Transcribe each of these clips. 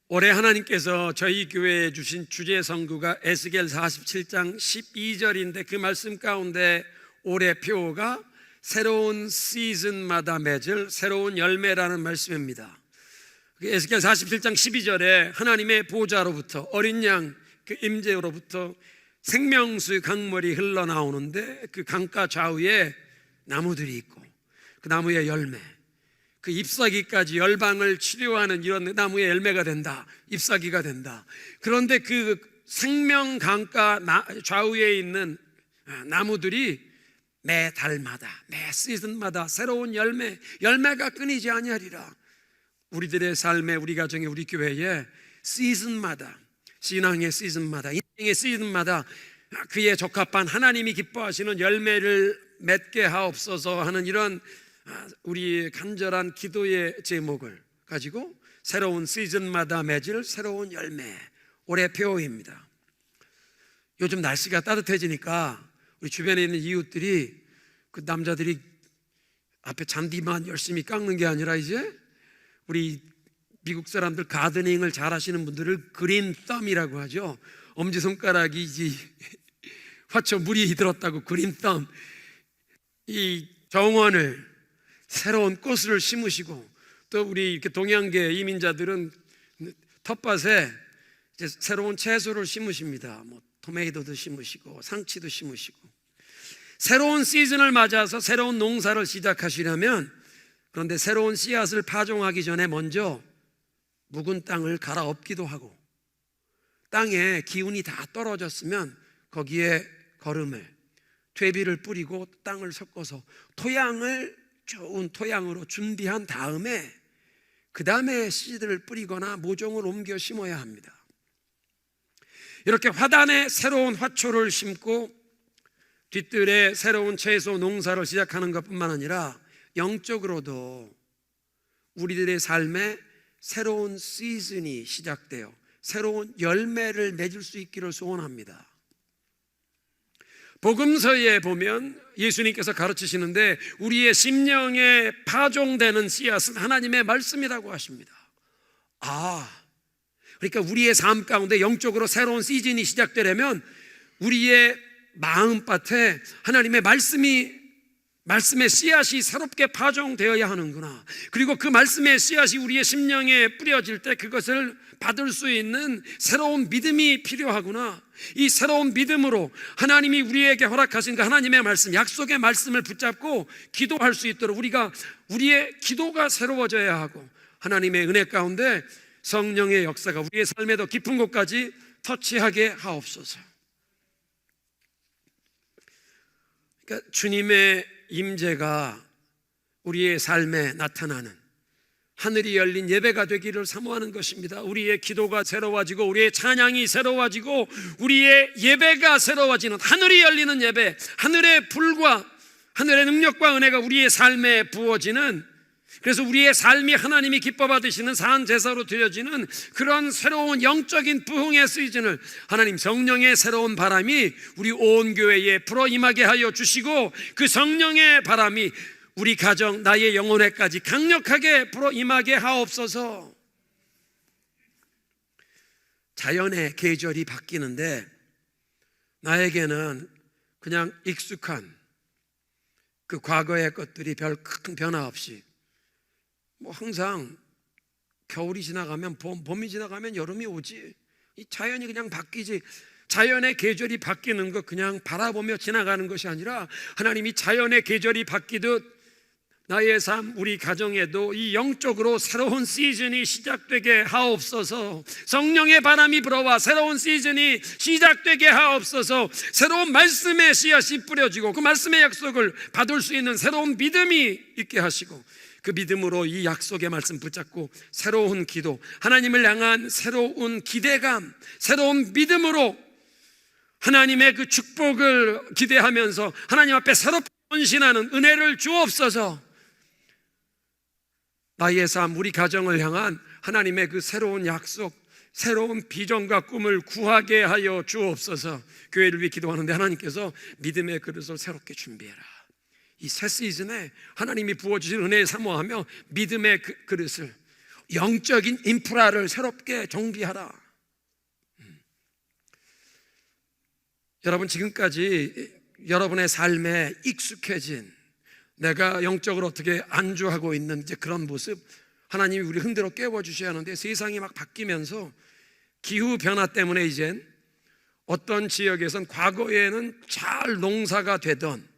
올해 하나님께서 저희 교회에 주신 주제 선구가 에스겔 47장 12절인데 그 말씀 가운데 올해 표어가 새로운 시즌마다 맺을 새로운 열매라는 말씀입니다. 에스겔 47장 12절에 하나님의 보좌로부터 어린 양 그 임재로부터 생명수 강물이 흘러나오는데 그 강가 좌우에 나무들이 있고 그 나무의 열매, 그 잎사귀까지 열방을 치료하는 이런 나무의 열매가 된다, 잎사귀가 된다. 그런데 그 생명 강가 좌우에 있는 나무들이 매 달마다, 매 시즌마다 새로운 열매가 끊이지 아니하리라. 우리들의 삶에, 우리 가정에, 우리 교회에 시즌마다, 신앙의 시즌마다, 인생의 시즌마다 그에 적합한 하나님이 기뻐하시는 열매를 맺게 하옵소서 하는 이런 우리 간절한 기도의 제목을 가지고 새로운 시즌마다 맺을 새로운 열매, 올해 표어입니다. 요즘 날씨가 따뜻해지니까 우리 주변에 있는 이웃들이 그 남자들이 앞에 잔디만 열심히 깎는 게 아니라 이제 우리 미국 사람들 가드닝을 잘 하시는 분들을 그린 썸이라고 하죠. 엄지손가락이 이제 화초 물이 들었다고 그린 썸, 이 정원을 새로운 꽃을 심으시고, 또 우리 이렇게 동양계 이민자들은 텃밭에 이제 새로운 채소를 심으십니다. 뭐 토마토도 심으시고 상치도 심으시고. 새로운 시즌을 맞아서 새로운 농사를 시작하시려면, 그런데 새로운 씨앗을 파종하기 전에 먼저 묵은 땅을 갈아엎기도 하고, 땅에 기운이 다 떨어졌으면 거기에 거름을, 퇴비를 뿌리고 땅을 섞어서 토양을 좋은 토양으로 준비한 다음에 그 다음에 씨들을 뿌리거나 모종을 옮겨 심어야 합니다. 이렇게 화단에 새로운 화초를 심고 뒤뜰에 새로운 채소 농사를 시작하는 것뿐만 아니라 영적으로도 우리들의 삶에 새로운 시즌이 시작되어 새로운 열매를 맺을 수 있기를 소원합니다. 복음서에 보면 예수님께서 가르치시는데 우리의 심령에 파종되는 씨앗은 하나님의 말씀이라고 하십니다. 그러니까 우리의 삶 가운데 영적으로 새로운 시즌이 시작되려면 우리의 마음밭에 하나님의 말씀의 씨앗이 새롭게 파종되어야 하는구나. 그리고 그 말씀의 씨앗이 우리의 심령에 뿌려질 때 그것을 받을 수 있는 새로운 믿음이 필요하구나. 이 새로운 믿음으로 하나님이 우리에게 허락하신 그 하나님의 말씀, 약속의 말씀을 붙잡고 기도할 수 있도록 우리의 기도가 새로워져야 하고, 하나님의 은혜 가운데 성령의 역사가 우리의 삶에 더 깊은 곳까지 터치하게 하옵소서. 그러니까 주님의 임재가 우리의 삶에 나타나는 하늘이 열린 예배가 되기를 사모하는 것입니다. 우리의 기도가 새로워지고 우리의 찬양이 새로워지고 우리의 예배가 새로워지는 하늘이 열리는 예배, 하늘의 불과 하늘의 능력과 은혜가 우리의 삶에 부어지는, 그래서 우리의 삶이 하나님이 기뻐 받으시는 산 제사로 드려지는 그런 새로운 영적인 부흥의 시즌을 하나님 성령의 새로운 바람이 우리 온 교회에 불어 임하게 하여 주시고, 그 성령의 바람이 우리 가정, 나의 영혼에까지 강력하게 불어 임하게 하옵소서. 자연의 계절이 바뀌는데 나에게는 그냥 익숙한 그 과거의 것들이 별 큰 변화 없이 항상 겨울이 지나가면 봄이 지나가면 여름이 오지, 이 자연이 그냥 바뀌지. 자연의 계절이 바뀌는 거 그냥 바라보며 지나가는 것이 아니라 하나님이 자연의 계절이 바뀌듯 나의 삶, 우리 가정에도 이 영적으로 새로운 시즌이 시작되게 하옵소서. 성령의 바람이 불어와 새로운 시즌이 시작되게 하옵소서. 새로운 말씀의 씨앗이 뿌려지고 그 말씀의 약속을 받을 수 있는 새로운 믿음이 있게 하시고, 그 믿음으로 이 약속의 말씀 붙잡고 새로운 기도, 하나님을 향한 새로운 기대감, 새로운 믿음으로 하나님의 그 축복을 기대하면서 하나님 앞에 새롭게 헌신하는 은혜를 주옵소서. 나의 삶, 우리 가정을 향한 하나님의 그 새로운 약속, 새로운 비전과 꿈을 구하게 하여 주옵소서. 교회를 위해 기도하는데 하나님께서 믿음의 그릇을 새롭게 준비해라. 이 새 시즌에 하나님이 부어주신 은혜에 사모하며 믿음의 그릇을 영적인 인프라를 새롭게 정비하라. 여러분, 지금까지 여러분의 삶에 익숙해진, 내가 영적으로 어떻게 안주하고 있는 이제 그런 모습, 하나님이 우리 흔들어 깨워주셔야 하는데, 세상이 막 바뀌면서 기후 변화 때문에 이젠 어떤 지역에선 과거에는 잘 농사가 되던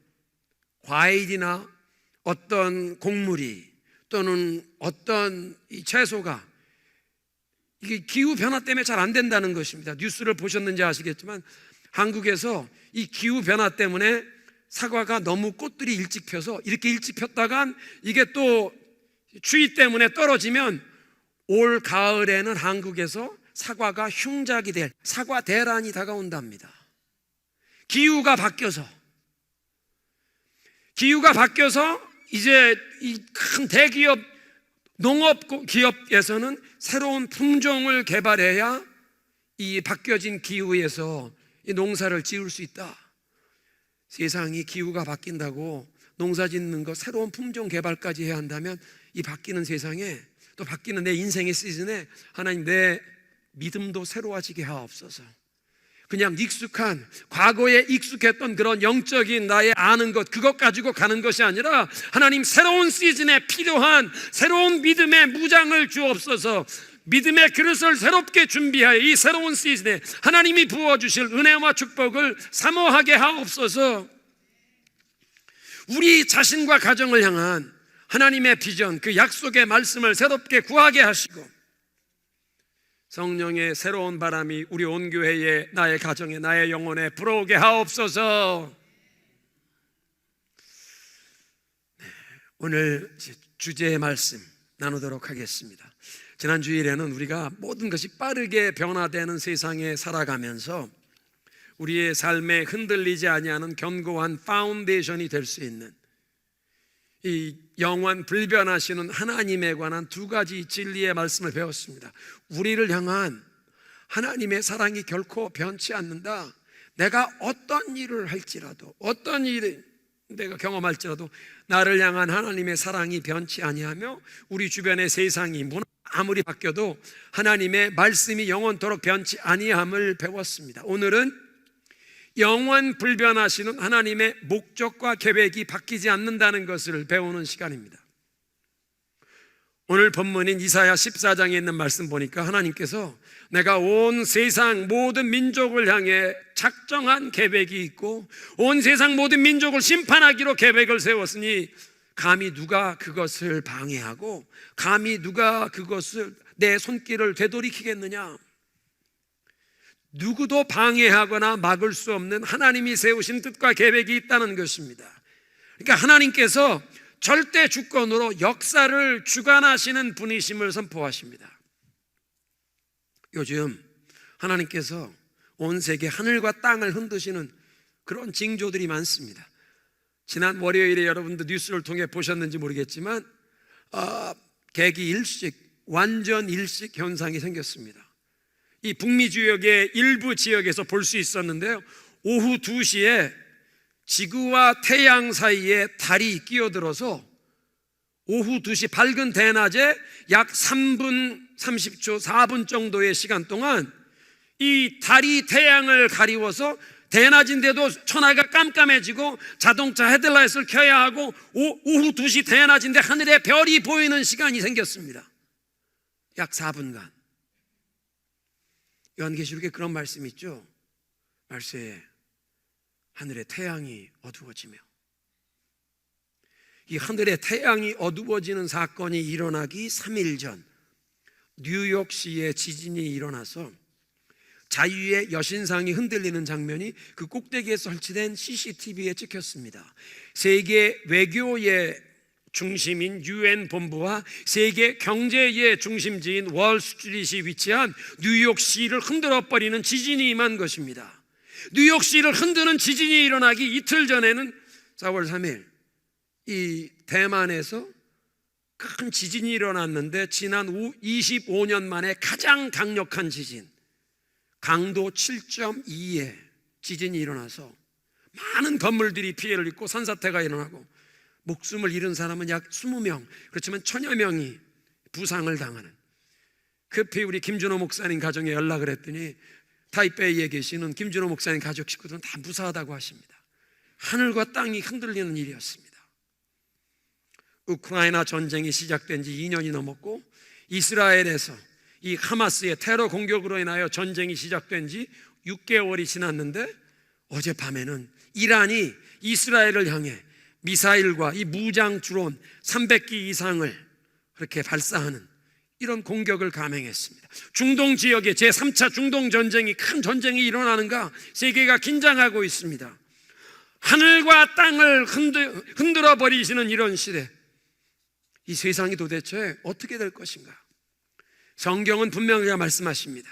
과일이나 어떤 곡물이 또는 어떤 이 채소가 이게 기후 변화 때문에 잘 안 된다는 것입니다. 뉴스를 보셨는지 아시겠지만 한국에서 이 기후 변화 때문에 사과가 너무 꽃들이 일찍 펴서, 이렇게 일찍 폈다간 이게 또 추위 때문에 떨어지면 올 가을에는 한국에서 사과가 흉작이 될, 사과 대란이 다가온답니다. 기후가 바뀌어서 이제 이 큰 대기업, 농업 기업에서는 새로운 품종을 개발해야 이 바뀌어진 기후에서 이 농사를 지을 수 있다. 세상이 기후가 바뀐다고 농사 짓는 거 새로운 품종 개발까지 해야 한다면, 이 바뀌는 세상에, 또 바뀌는 내 인생의 시즌에 하나님, 내 믿음도 새로워지게 하옵소서. 그냥 익숙한, 과거에 익숙했던 그런 영적인 나의 아는 것, 그것 가지고 가는 것이 아니라 하나님, 새로운 시즌에 필요한 새로운 믿음의 무장을 주옵소서. 믿음의 그릇을 새롭게 준비하여 이 새로운 시즌에 하나님이 부어주실 은혜와 축복을 사모하게 하옵소서. 우리 자신과 가정을 향한 하나님의 비전, 그 약속의 말씀을 새롭게 구하게 하시고, 성령의 새로운 바람이 우리 온 교회에, 나의 가정에, 나의 영혼에 불어오게 하옵소서. 오늘 주제의 말씀 나누도록 하겠습니다. 지난 주일에는 우리가 모든 것이 빠르게 변화되는 세상에 살아가면서 우리의 삶에 흔들리지 아니하는 견고한 파운데이션이 될 수 있는 이 영원 불변하시는 하나님에 관한 두 가지 진리의 말씀을 배웠습니다. 우리를 향한 하나님의 사랑이 결코 변치 않는다. 내가 어떤 일을 할지라도, 어떤 일을 내가 경험할지라도 나를 향한 하나님의 사랑이 변치 아니하며, 우리 주변의 세상이 아무리 바뀌어도 하나님의 말씀이 영원토록 변치 아니함을 배웠습니다. 오늘은 영원 불변하시는 하나님의 목적과 계획이 바뀌지 않는다는 것을 배우는 시간입니다. 오늘 본문인 이사야 14장에 있는 말씀 보니까 하나님께서 내가 온 세상 모든 민족을 향해 작정한 계획이 있고 온 세상 모든 민족을 심판하기로 계획을 세웠으니 감히 누가 그것을 방해하고 감히 누가 그것을 내 손길을 되돌이키겠느냐. 누구도 방해하거나 막을 수 없는 하나님이 세우신 뜻과 계획이 있다는 것입니다. 그러니까 하나님께서 절대 주권으로 역사를 주관하시는 분이심을 선포하십니다. 요즘 하나님께서 온 세계 하늘과 땅을 흔드시는 그런 징조들이 많습니다. 지난 월요일에 여러분도 뉴스를 통해 보셨는지 모르겠지만 개기 일식, 완전 일식 현상이 생겼습니다. 이 북미 지역의 일부 지역에서 볼 수 있었는데요, 오후 2시에 지구와 태양 사이에 달이 끼어들어서 오후 2시 밝은 대낮에 약 3분 30초 4분 정도의 시간 동안 이 달이 태양을 가리워서 대낮인데도 천하가 깜깜해지고 자동차 헤드라이트를 켜야 하고 오후 2시 대낮인데 하늘에 별이 보이는 시간이 생겼습니다. 약 4분간. 요한계시록에 그런 말씀이 있죠. 말세에 하늘에 태양이 어두워지며, 이 하늘에 태양이 어두워지는 사건이 일어나기 3일 전 뉴욕시에 지진이 일어나서 자유의 여신상이 흔들리는 장면이 그 꼭대기에 설치된 CCTV에 찍혔습니다. 세계 외교의 중심인 UN 본부와 세계 경제의 중심지인 월스트리트이 위치한 뉴욕시를 흔들어버리는 지진이 임한 것입니다. 뉴욕시를 흔드는 지진이 일어나기 이틀 전에는 4월 3일 이 대만에서 큰 지진이 일어났는데, 지난 25년 만에 가장 강력한 지진, 강도 7.2의 지진이 일어나서 많은 건물들이 피해를 입고 산사태가 일어나고 목숨을 잃은 사람은 약 20명, 그렇지만 1000여 명이 부상을 당하는 급히 우리 김준호 목사님 가정에 연락을 했더니 타이베이에 계시는 김준호 목사님 가족 식구들은 다 무사하다고 하십니다. 하늘과 땅이 흔들리는 일이었습니다. 우크라이나 전쟁이 시작된 지 2년이 넘었고 이스라엘에서 이 하마스의 테러 공격으로 인하여 전쟁이 시작된 지 6개월이 지났는데 어젯밤에는 이란이 이스라엘을 향해 미사일과 이 무장 드론 300기 이상을 그렇게 발사하는 이런 공격을 감행했습니다. 중동 지역에 제3차 중동 전쟁이, 큰 전쟁이 일어나는가 세계가 긴장하고 있습니다. 하늘과 땅을 흔들어 버리시는 이런 시대, 이 세상이 도대체 어떻게 될 것인가? 성경은 분명하게 말씀하십니다.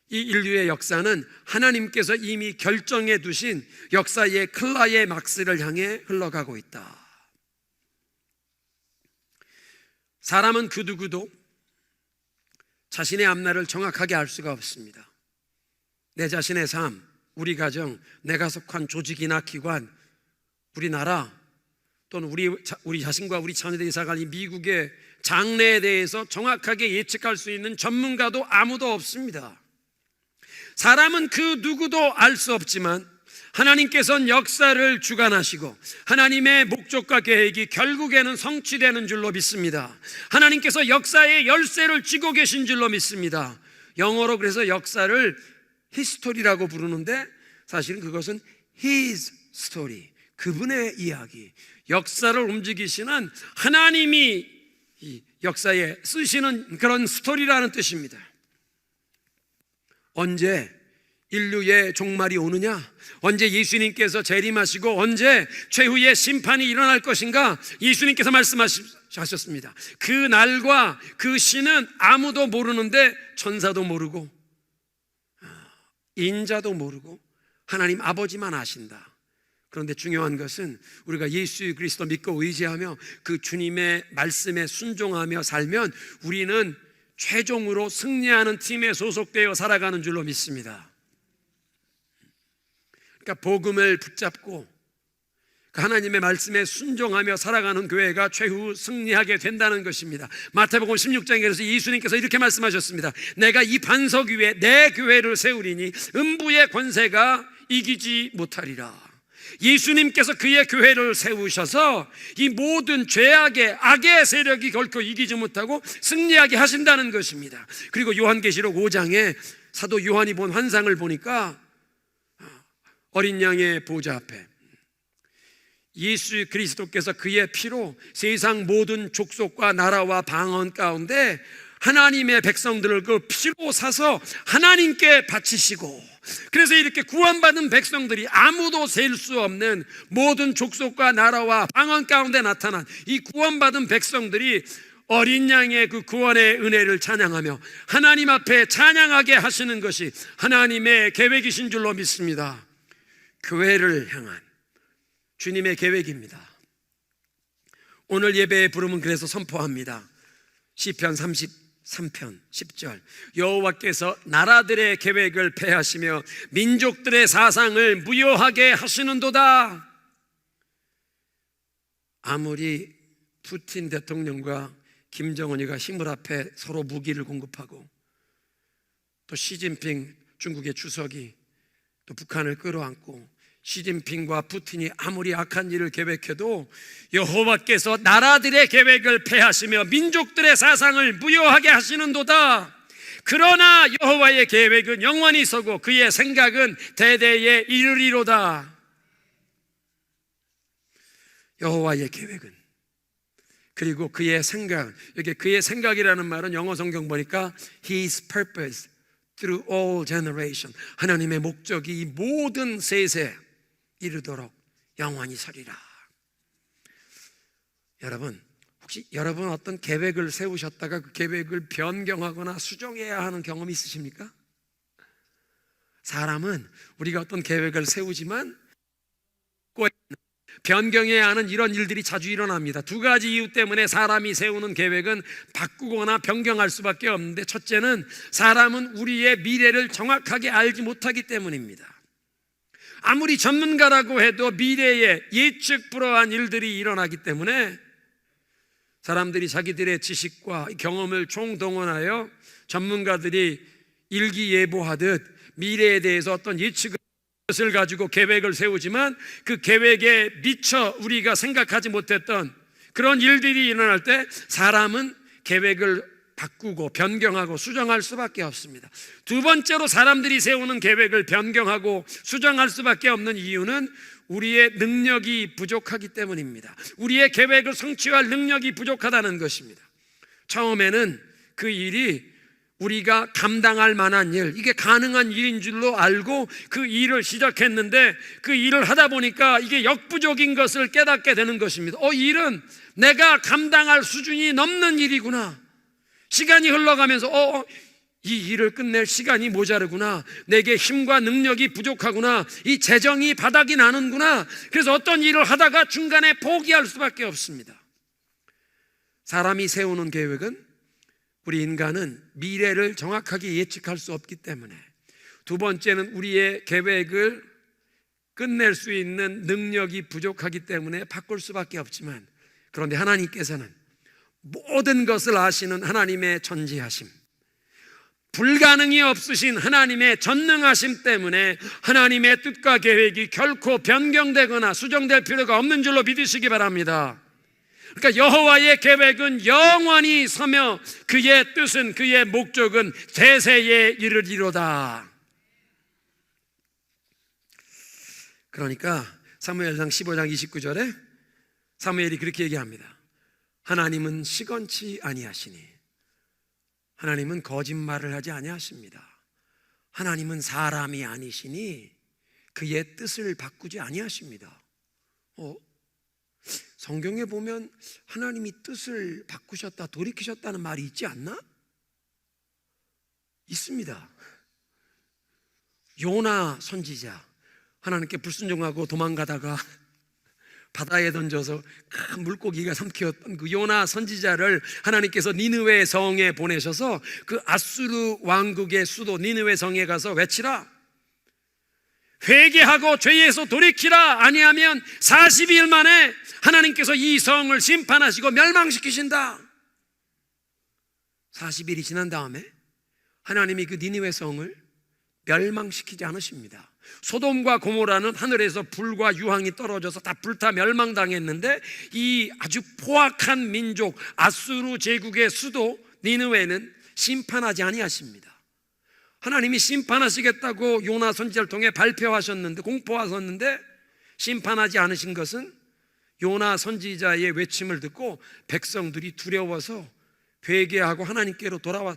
이 인류의 역사는 하나님께서 이미 결정해 두신 역사의 클라이맥스를 향해 흘러가고 있다. 사람은 그 누구도 자신의 앞날을 정확하게 알 수가 없습니다. 내 자신의 삶, 우리 가정, 내가 속한 조직이나 기관, 우리나라 또는 우리 자신과 우리 자녀들이 살아갈 이 미국의 장래에 대해서 정확하게 예측할 수 있는 전문가도 아무도 없습니다. 사람은 그 누구도 알 수 없지만 하나님께서는 역사를 주관하시고 하나님의 목적과 계획이 결국에는 성취되는 줄로 믿습니다. 하나님께서 역사의 열쇠를 쥐고 계신 줄로 믿습니다. 영어로 그래서 역사를 히스토리라고 부르는데 사실은 그것은 His story, 그분의 이야기, 역사를 움직이시는 하나님이 이 역사에 쓰시는 그런 스토리라는 뜻입니다. 언제 인류의 종말이 오느냐, 언제 예수님께서 재림하시고 언제 최후의 심판이 일어날 것인가, 예수님께서 말씀하셨습니다. 그 날과 그 시는 아무도 모르는데 천사도 모르고 인자도 모르고 하나님 아버지만 아신다. 그런데 중요한 것은 우리가 예수 그리스도 믿고 의지하며 그 주님의 말씀에 순종하며 살면 우리는 최종으로 승리하는 팀에 소속되어 살아가는 줄로 믿습니다. 그러니까 복음을 붙잡고 하나님의 말씀에 순종하며 살아가는 교회가 최후 승리하게 된다는 것입니다. 마태복음 16장에 그래서 예수님께서 이렇게 말씀하셨습니다. 내가 이 반석 위에 내 교회를 세우리니 음부의 권세가 이기지 못하리라. 예수님께서 그의 교회를 세우셔서 이 모든 죄악의 악의 세력이 결코 이기지 못하고 승리하게 하신다는 것입니다. 그리고 요한계시록 5장에 사도 요한이 본 환상을 보니까 어린 양의 보좌 앞에 예수 그리스도께서 그의 피로 세상 모든 족속과 나라와 방언 가운데 하나님의 백성들을 그 피로 사서 하나님께 바치시고, 그래서 이렇게 구원받은 백성들이 아무도 셀 수 없는 모든 족속과 나라와 방언 가운데 나타난 이 구원받은 백성들이 어린 양의 그 구원의 은혜를 찬양하며 하나님 앞에 찬양하게 하시는 것이 하나님의 계획이신 줄로 믿습니다. 교회를 향한 주님의 계획입니다. 오늘 예배의 부름은 그래서 선포합니다. 시편 33편 10절, 여호와께서 나라들의 계획을 폐하시며 민족들의 사상을 무효하게 하시는도다. 아무리 푸틴 대통령과 김정은이가 힘을 합해 서로 무기를 공급하고 또 시진핑 중국의 주석이 또 북한을 끌어안고 시진핑과 푸틴이 아무리 악한 일을 계획해도 여호와께서 나라들의 계획을 폐하시며 민족들의 사상을 무효하게 하시는도다. 그러나 여호와의 계획은 영원히 서고 그의 생각은 대대에 이르리로다. 여호와의 계획은, 그리고 그의 생각, 여기 그의 생각이라는 말은 영어 성경 보니까 His purpose through all generation, 하나님의 목적이 이 모든 세세 이르도록 영원히 서리라. 여러분, 혹시 여러분 어떤 계획을 세우셨다가 그 계획을 변경하거나 수정해야 하는 경험이 있으십니까? 사람은 우리가 어떤 계획을 세우지만 변경해야 하는 이런 일들이 자주 일어납니다. 두 가지 이유 때문에 사람이 세우는 계획은 바꾸거나 변경할 수밖에 없는데, 첫째는 사람은 우리의 미래를 정확하게 알지 못하기 때문입니다. 아무리 전문가라고 해도 미래에 예측 불허한 일들이 일어나기 때문에 사람들이 자기들의 지식과 경험을 총동원하여 전문가들이 일기예보하듯 미래에 대해서 어떤 예측을 가지고 계획을 세우지만 그 계획에 미처 우리가 생각하지 못했던 그런 일들이 일어날 때 사람은 계획을 바꾸고 변경하고 수정할 수밖에 없습니다. 두 번째로 사람들이 세우는 계획을 변경하고 수정할 수밖에 없는 이유는 우리의 능력이 부족하기 때문입니다. 우리의 계획을 성취할 능력이 부족하다는 것입니다. 처음에는 그 일이 우리가 감당할 만한 일, 이게 가능한 일인 줄로 알고 그 일을 시작했는데 그 일을 하다 보니까 이게 역부족인 것을 깨닫게 되는 것입니다. 이 일은 내가 감당할 수준이 넘는 일이구나. 시간이 흘러가면서 이 일을 끝낼 시간이 모자르구나. 내게 힘과 능력이 부족하구나. 이 재정이 바닥이 나는구나. 그래서 어떤 일을 하다가 중간에 포기할 수밖에 없습니다. 사람이 세우는 계획은 우리 인간은 미래를 정확하게 예측할 수 없기 때문에, 두 번째는 우리의 계획을 끝낼 수 있는 능력이 부족하기 때문에 바꿀 수밖에 없지만, 그런데 하나님께서는 모든 것을 아시는 하나님의 전지하심, 불가능이 없으신 하나님의 전능하심 때문에 하나님의 뜻과 계획이 결코 변경되거나 수정될 필요가 없는 줄로 믿으시기 바랍니다. 그러니까 여호와의 계획은 영원히 서며 그의 뜻은, 그의 목적은 대세에 이르리로다. 그러니까 사무엘상 15장 29절에 사무엘이 그렇게 얘기합니다. 하나님은 시건치 아니하시니, 하나님은 거짓말을 하지 아니하십니다. 하나님은 사람이 아니시니 그의 뜻을 바꾸지 아니하십니다. 성경에 보면 하나님이 뜻을 바꾸셨다, 돌이키셨다는 말이 있지 않나? 있습니다. 요나 선지자, 하나님께 불순종하고 도망가다가 바다에 던져서 큰 물고기가 삼켰던 그 요나 선지자를 하나님께서 니느웨 성에 보내셔서 그 아수르 왕국의 수도 니느웨 성에 가서 외치라, 회개하고 죄에서 돌이키라, 아니하면 40일 만에 하나님께서 이 성을 심판하시고 멸망시키신다. 40일이 지난 다음에 하나님이 그 니느웨 성을 멸망시키지 않으십니다. 소돔과 고모라는 하늘에서 불과 유황이 떨어져서 다 불타 멸망당했는데, 이 아주 포악한 민족 아수르 제국의 수도 니느웨는 심판하지 아니하십니다. 하나님이 심판하시겠다고 요나 선지자를 통해 발표하셨는데, 공포하셨는데 심판하지 않으신 것은 요나 선지자의 외침을 듣고 백성들이 두려워서 회개하고 하나님께로 돌아와,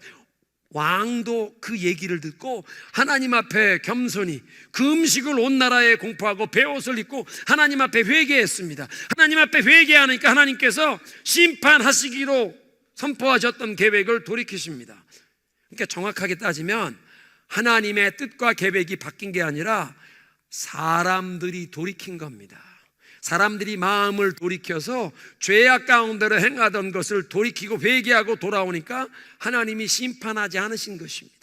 왕도 그 얘기를 듣고 하나님 앞에 겸손히 그 음식을 온 나라에 공포하고 베옷을 입고 하나님 앞에 회개했습니다. 하나님 앞에 회개하니까 하나님께서 심판하시기로 선포하셨던 계획을 돌이키십니다. 그러니까 정확하게 따지면 하나님의 뜻과 계획이 바뀐 게 아니라 사람들이 돌이킨 겁니다. 사람들이 마음을 돌이켜서 죄악 가운데로 행하던 것을 돌이키고 회개하고 돌아오니까 하나님이 심판하지 않으신 것입니다.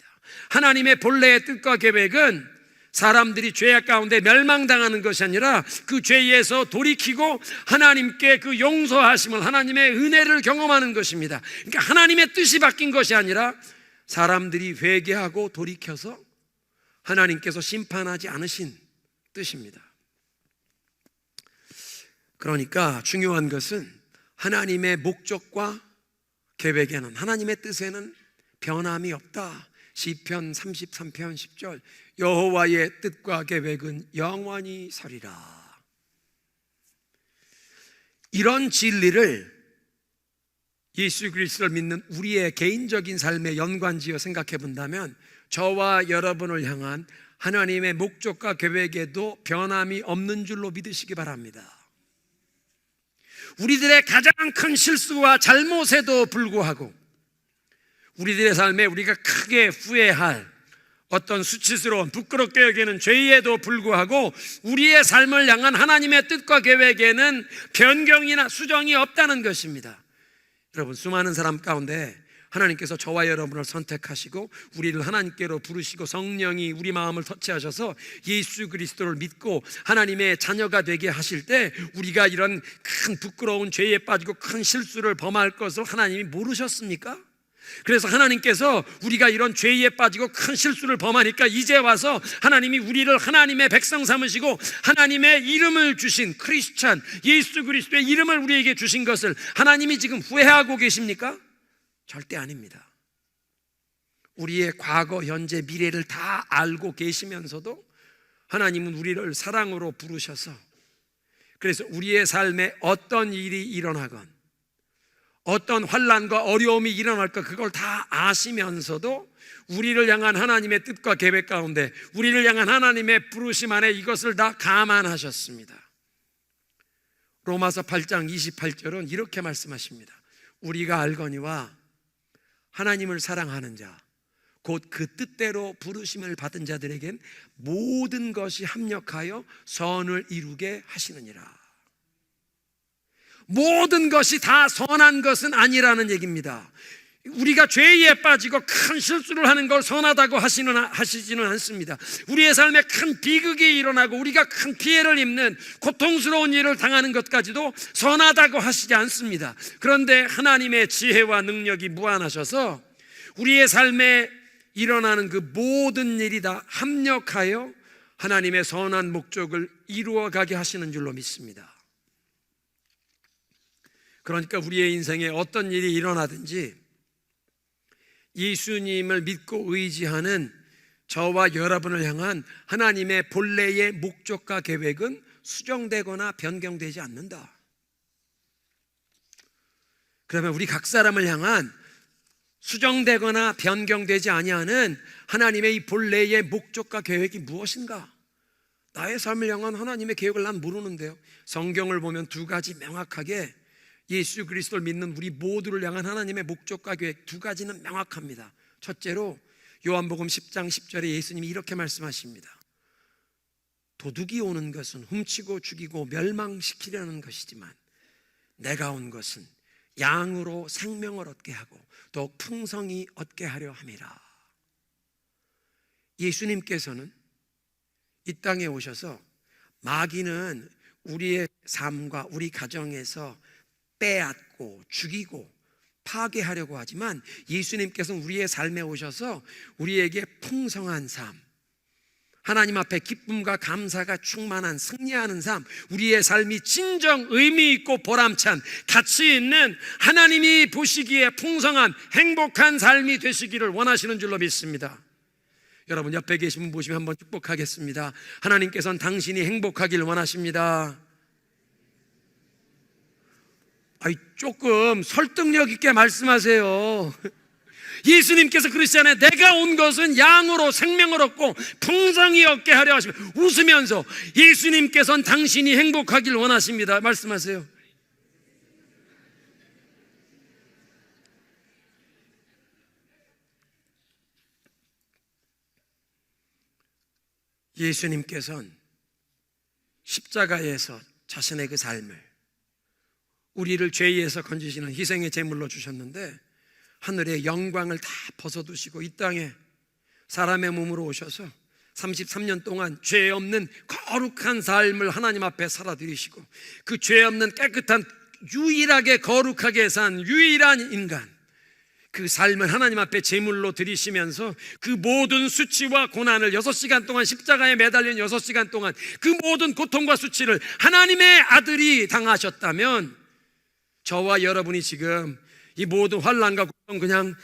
하나님의 본래의 뜻과 계획은 사람들이 죄악 가운데 멸망당하는 것이 아니라 그 죄에서 돌이키고 하나님께 그 용서하심을, 하나님의 은혜를 경험하는 것입니다. 그러니까 하나님의 뜻이 바뀐 것이 아니라 사람들이 회개하고 돌이켜서 하나님께서 심판하지 않으신 뜻입니다. 그러니까 중요한 것은 하나님의 목적과 계획에는, 하나님의 뜻에는 변함이 없다. 시편 33편 10절, 여호와의 뜻과 계획은 영원히 서리라. 이런 진리를 예수 그리스도를 믿는 우리의 개인적인 삶에 연관지어 생각해 본다면 저와 여러분을 향한 하나님의 목적과 계획에도 변함이 없는 줄로 믿으시기 바랍니다. 우리들의 가장 큰 실수와 잘못에도 불구하고, 우리들의 삶에 우리가 크게 후회할 어떤 수치스러운 부끄럽게 여기는 죄에도 불구하고 우리의 삶을 향한 하나님의 뜻과 계획에는 변경이나 수정이 없다는 것입니다. 여러분, 수많은 사람 가운데 하나님께서 저와 여러분을 선택하시고 우리를 하나님께로 부르시고 성령이 우리 마음을 터치하셔서 예수 그리스도를 믿고 하나님의 자녀가 되게 하실 때 우리가 이런 큰 부끄러운 죄에 빠지고 큰 실수를 범할 것을 하나님이 모르셨습니까? 그래서 하나님께서 우리가 이런 죄에 빠지고 큰 실수를 범하니까 이제 와서 하나님이 우리를 하나님의 백성 삼으시고 하나님의 이름을 주신 크리스찬, 예수 그리스도의 이름을 우리에게 주신 것을 하나님이 지금 후회하고 계십니까? 절대 아닙니다. 우리의 과거, 현재, 미래를 다 알고 계시면서도 하나님은 우리를 사랑으로 부르셔서, 그래서 우리의 삶에 어떤 일이 일어나건 어떤 환난과 어려움이 일어날까 그걸 다 아시면서도 우리를 향한 하나님의 뜻과 계획 가운데, 우리를 향한 하나님의 부르심 안에 이것을 다 감안하셨습니다. 로마서 8장 28절은 이렇게 말씀하십니다. 우리가 알거니와 하나님을 사랑하는 자 곧 그 뜻대로 부르심을 받은 자들에겐 모든 것이 합력하여 선을 이루게 하시느니라. 모든 것이 다 선한 것은 아니라는 얘기입니다. 우리가 죄에 빠지고 큰 실수를 하는 걸 선하다고 하시지는 않습니다. 우리의 삶에 큰 비극이 일어나고 우리가 큰 피해를 입는 고통스러운 일을 당하는 것까지도 선하다고 하시지 않습니다. 그런데 하나님의 지혜와 능력이 무한하셔서 우리의 삶에 일어나는 그 모든 일이 다 합력하여 하나님의 선한 목적을 이루어가게 하시는 줄로 믿습니다. 그러니까 우리의 인생에 어떤 일이 일어나든지 예수님을 믿고 의지하는 저와 여러분을 향한 하나님의 본래의 목적과 계획은 수정되거나 변경되지 않는다. 그러면 우리 각 사람을 향한 수정되거나 변경되지 아니하는 하나님의 이 본래의 목적과 계획이 무엇인가? 나의 삶을 향한 하나님의 계획을 난 모르는데요. 성경을 보면 두 가지 명확하게 예수 그리스도를 믿는 우리 모두를 향한 하나님의 목적과 계획 두 가지는 명확합니다. 첫째로 요한복음 10장 10절에 예수님이 이렇게 말씀하십니다. 도둑이 오는 것은 훔치고 죽이고 멸망시키려는 것이지만 내가 온 것은 양으로 생명을 얻게 하고 또 풍성히 얻게 하려 함이라. 예수님께서는 이 땅에 오셔서 마귀는 우리의 삶과 우리 가정에서 빼앗고 죽이고 파괴하려고 하지만 예수님께서는 우리의 삶에 오셔서 우리에게 풍성한 삶, 하나님 앞에 기쁨과 감사가 충만한 승리하는 삶, 우리의 삶이 진정 의미 있고 보람찬 가치 있는 하나님이 보시기에 풍성한 행복한 삶이 되시기를 원하시는 줄로 믿습니다. 여러분 옆에 계신 분 보시면 한번 축복하겠습니다. 하나님께서는 당신이 행복하길 원하십니다. 조금 설득력 있게 말씀하세요. 예수님께서 그러시잖아요. 내가 온 것은 양으로 생명을 얻고 풍성히 얻게 하려 하시며, 웃으면서 예수님께서는 당신이 행복하길 원하십니다. 말씀하세요. 예수님께서는 십자가에서 자신의 그 삶을 우리를 죄에서 건지시는 희생의 제물로 주셨는데 하늘의 영광을 다 벗어두시고 이 땅에 사람의 몸으로 오셔서 33년 동안 죄 없는 거룩한 삶을 하나님 앞에 살아드리시고 그 죄 없는 깨끗한 유일하게 거룩하게 산 유일한 인간, 그 삶을 하나님 앞에 제물로 드리시면서 그 모든 수치와 고난을 6시간 동안 십자가에 매달린 6시간 동안 그 모든 고통과 수치를 하나님의 아들이 당하셨다면 저와 여러분이 지금 이 모든 환난과 고통 그냥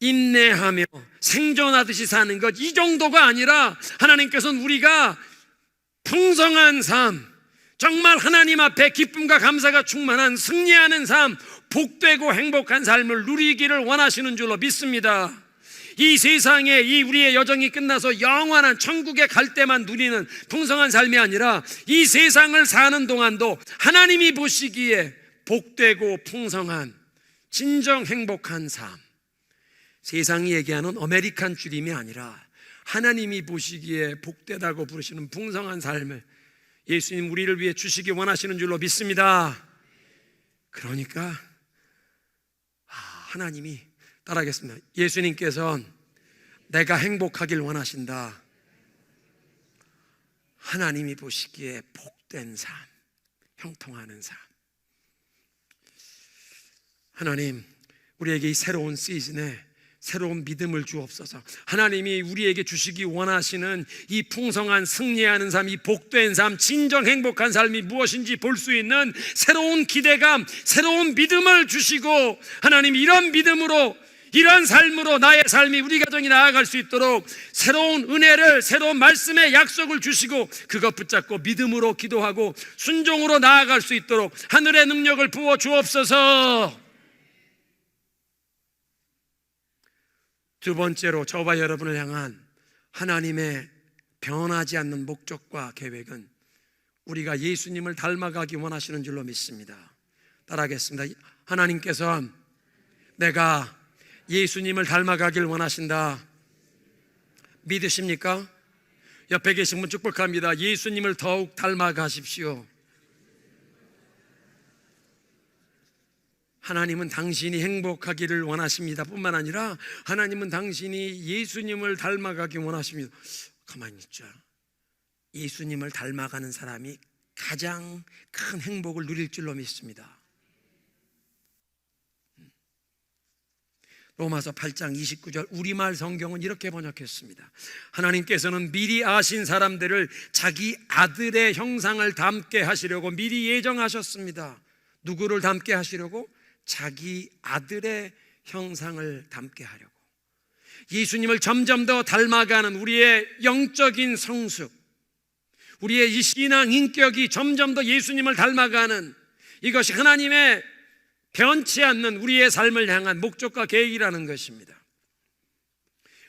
인내하며 생존하듯이 사는 것, 이 정도가 아니라 하나님께서는 우리가 풍성한 삶, 정말 하나님 앞에 기쁨과 감사가 충만한 승리하는 삶, 복되고 행복한 삶을 누리기를 원하시는 줄로 믿습니다. 이 세상에 이 우리의 여정이 끝나서 영원한 천국에 갈 때만 누리는 풍성한 삶이 아니라 이 세상을 사는 동안도 하나님이 보시기에 복되고 풍성한 진정 행복한 삶, 세상이 얘기하는 아메리칸 드림이 아니라 하나님이 보시기에 복되다고 부르시는 풍성한 삶을 예수님 우리를 위해 주시기 원하시는 줄로 믿습니다. 그러니까 하나님이 따라하겠습니다. 예수님께서는 내가 행복하길 원하신다. 하나님이 보시기에 복된 삶, 형통하는 삶. 하나님, 우리에게 이 새로운 시즌에 새로운 믿음을 주옵소서. 하나님이 우리에게 주시기 원하시는 이 풍성한 승리하는 삶, 이 복된 삶, 진정 행복한 삶이 무엇인지 볼 수 있는 새로운 기대감, 새로운 믿음을 주시고, 하나님 이런 믿음으로, 이런 삶으로 나의 삶이, 우리 가정이 나아갈 수 있도록 새로운 은혜를, 새로운 말씀의 약속을 주시고, 그것 붙잡고 믿음으로 기도하고 순종으로 나아갈 수 있도록 하늘의 능력을 부어 주옵소서. 두 번째로 저와 여러분을 향한 하나님의 변하지 않는 목적과 계획은 우리가 예수님을 닮아가기 원하시는 줄로 믿습니다. 따라하겠습니다. 하나님께서 내가 예수님을 닮아가길 원하신다. 믿으십니까? 옆에 계신 분 축복합니다. 예수님을 더욱 닮아가십시오. 하나님은 당신이 행복하기를 원하십니다 뿐만 아니라 하나님은 당신이 예수님을 닮아가기 원하십니다. 가만히 있자. 예수님을 닮아가는 사람이 가장 큰 행복을 누릴 줄로 믿습니다. 로마서 8장 29절 우리말 성경은 이렇게 번역했습니다. 하나님께서는 미리 아신 사람들을 자기 아들의 형상을 닮게 하시려고 미리 예정하셨습니다. 누구를 닮게 하시려고? 자기 아들의 형상을 닮게 하려고. 예수님을 점점 더 닮아가는 우리의 영적인 성숙, 우리의 이 신앙 인격이 점점 더 예수님을 닮아가는, 이것이 하나님의 변치 않는 우리의 삶을 향한 목적과 계획이라는 것입니다.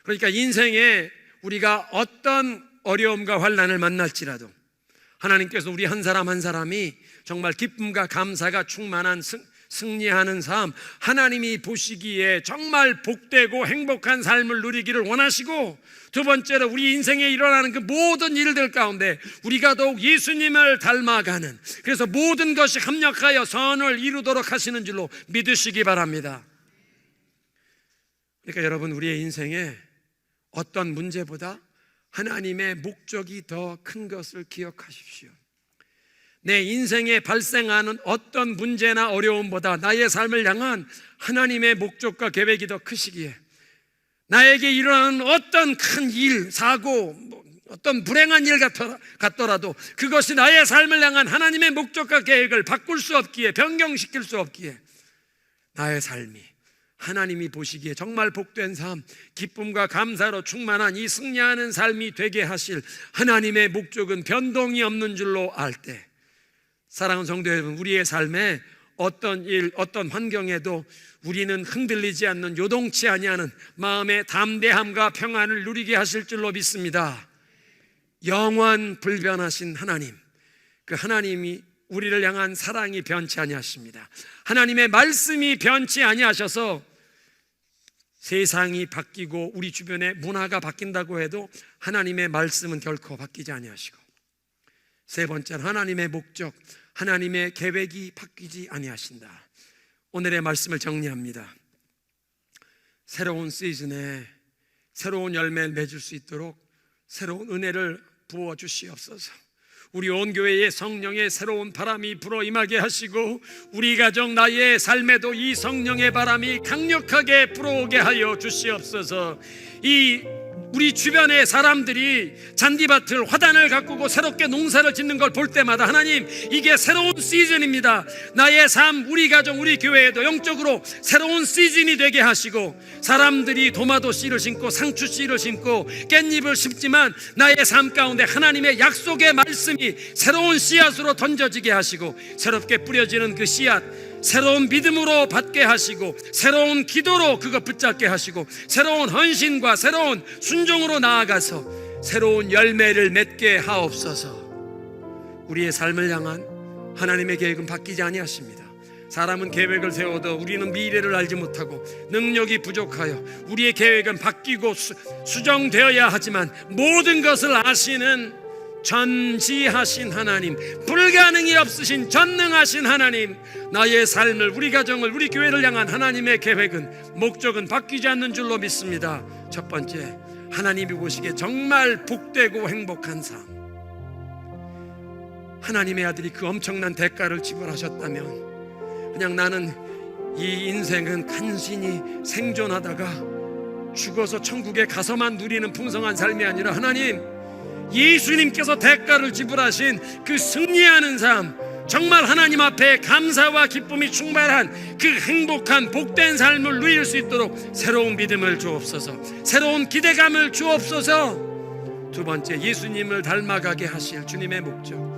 그러니까 인생에 우리가 어떤 어려움과 환난을 만날지라도 하나님께서 우리 한 사람 한 사람이 정말 기쁨과 감사가 충만한 승리하는 삶, 하나님이 보시기에 정말 복되고 행복한 삶을 누리기를 원하시고, 두 번째로 우리 인생에 일어나는 그 모든 일들 가운데 우리가 더욱 예수님을 닮아가는, 그래서 모든 것이 합력하여 선을 이루도록 하시는 줄로 믿으시기 바랍니다. 그러니까 여러분, 우리의 인생에 어떤 문제보다 하나님의 목적이 더 큰 것을 기억하십시오. 내 인생에 발생하는 어떤 문제나 어려움보다 나의 삶을 향한 하나님의 목적과 계획이 더 크시기에, 나에게 일어나는 어떤 큰 일, 사고, 어떤 불행한 일 같더라도 그것이 나의 삶을 향한 하나님의 목적과 계획을 바꿀 수 없기에, 변경시킬 수 없기에, 나의 삶이 하나님이 보시기에 정말 복된 삶, 기쁨과 감사로 충만한 이 승리하는 삶이 되게 하실 하나님의 목적은 변동이 없는 줄로 알 때, 사랑하는 성도 여러분, 우리의 삶에 어떤 일, 어떤 환경에도 우리는 흔들리지 않는, 요동치 아니하는 마음의 담대함과 평안을 누리게 하실 줄로 믿습니다. 영원 불변하신 하나님, 그 하나님이 우리를 향한 사랑이 변치 아니하십니다. 하나님의 말씀이 변치 아니하셔서 세상이 바뀌고 우리 주변의 문화가 바뀐다고 해도 하나님의 말씀은 결코 바뀌지 아니하시고, 세 번째는 하나님의 목적, 하나님의 계획이 바뀌지 아니하신다. 오늘의 말씀을 정리합니다. 새로운 시즌에 새로운 열매를 맺을 수 있도록 새로운 은혜를 부어 주시옵소서. 우리 온 교회에 성령의 새로운 바람이 불어 임하게 하시고, 우리 가정 나의 삶에도 이 성령의 바람이 강력하게 불어오게 하여 주시옵소서. 우리 주변의 사람들이 잔디밭을, 화단을 가꾸고 새롭게 농사를 짓는 걸 볼 때마다 하나님, 이게 새로운 시즌입니다. 나의 삶, 우리 가정, 우리 교회에도 영적으로 새로운 시즌이 되게 하시고, 사람들이 도마도 씨를 심고 상추 씨를 심고 깻잎을 심지만 나의 삶 가운데 하나님의 약속의 말씀이 새로운 씨앗으로 던져지게 하시고, 새롭게 뿌려지는 그 씨앗, 새로운 믿음으로 받게 하시고, 새로운 기도로 그거 붙잡게 하시고, 새로운 헌신과 새로운 순종으로 나아가서 새로운 열매를 맺게 하옵소서. 우리의 삶을 향한 하나님의 계획은 바뀌지 아니하십니다. 사람은 계획을 세워도 우리는 미래를 알지 못하고 능력이 부족하여 우리의 계획은 바뀌고 수정되어야 하지만, 모든 것을 아시는 전지하신 하나님, 불가능이 없으신 전능하신 하나님, 나의 삶을, 우리 가정을, 우리 교회를 향한 하나님의 계획은, 목적은 바뀌지 않는 줄로 믿습니다. 첫 번째, 하나님이 보시기에 정말 복되고 행복한 삶. 하나님의 아들이 그 엄청난 대가를 지불하셨다면 그냥 나는 이 인생은 간신히 생존하다가 죽어서 천국에 가서만 누리는 풍성한 삶이 아니라 하나님, 예수님께서 대가를 지불하신 그 승리하는 삶, 정말 하나님 앞에 감사와 기쁨이 충만한 그 행복한 복된 삶을 누릴 수 있도록 새로운 믿음을 주옵소서, 새로운 기대감을 주옵소서. 두 번째, 예수님을 닮아가게 하실 주님의 목적.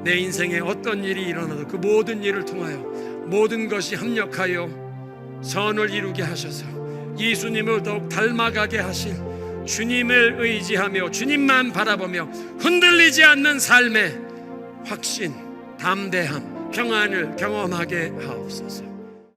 내 인생에 어떤 일이 일어나도 그 모든 일을 통하여 모든 것이 합력하여 선을 이루게 하셔서 예수님을 더욱 닮아가게 하실 주님을 의지하며 주님만 바라보며 흔들리지 않는 삶의 확신, 담대함, 평안을 경험하게 하옵소서.